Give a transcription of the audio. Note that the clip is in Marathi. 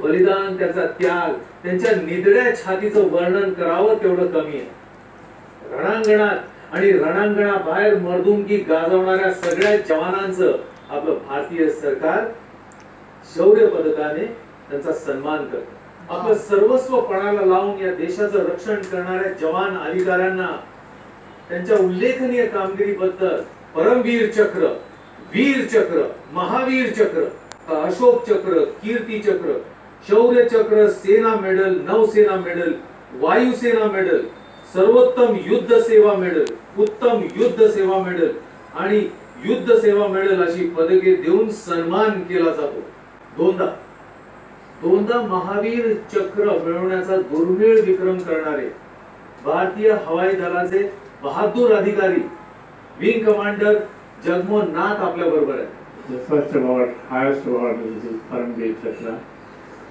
बलिदान, त्याचा त्याग, त्यांच्या निधड्या छातीचं वर्णन करावं तेवढं कमी आहे। रणांगणात आणि रणांगणाबाहेर मर्दुमकी गाजवणाऱ्या सगळ्या जवानांचं आपलं भारतीय सरकार शौर्य पदकाने त्यांचा सन्मान करतं। आपलं सर्वस्व पणाला लावून या देशाचं रक्षण करणाऱ्या जवान अधिकाऱ्यांना त्यांच्या उल्लेखनीय कामगिरीबद्दल परमवीर चक्र, वीर चक्र, महावीर चक्र, अशोक चक्र, कीर्ती चक्र, शौर्य चक्र, सेना मेडल, नौसेना मेडल, वायुसेना मेडल, सर्वोत्तम युद्ध सेवा मेडल, उत्तम युद्ध सेवा मेडल आणि युद्ध सेवा मेडल अशी पदके देऊन सन्मान केला जातो। दोनदा महावीर चक्र मिळवण्याचा दुर्मिळ विक्रम करणारे भारतीय हवाई दलाचे बहादूर अधिकारी विंग कमांडर जगमोहन नाथ आपल्या बरोबर आहे। The first award, highest award, is the Paramveer Chakra.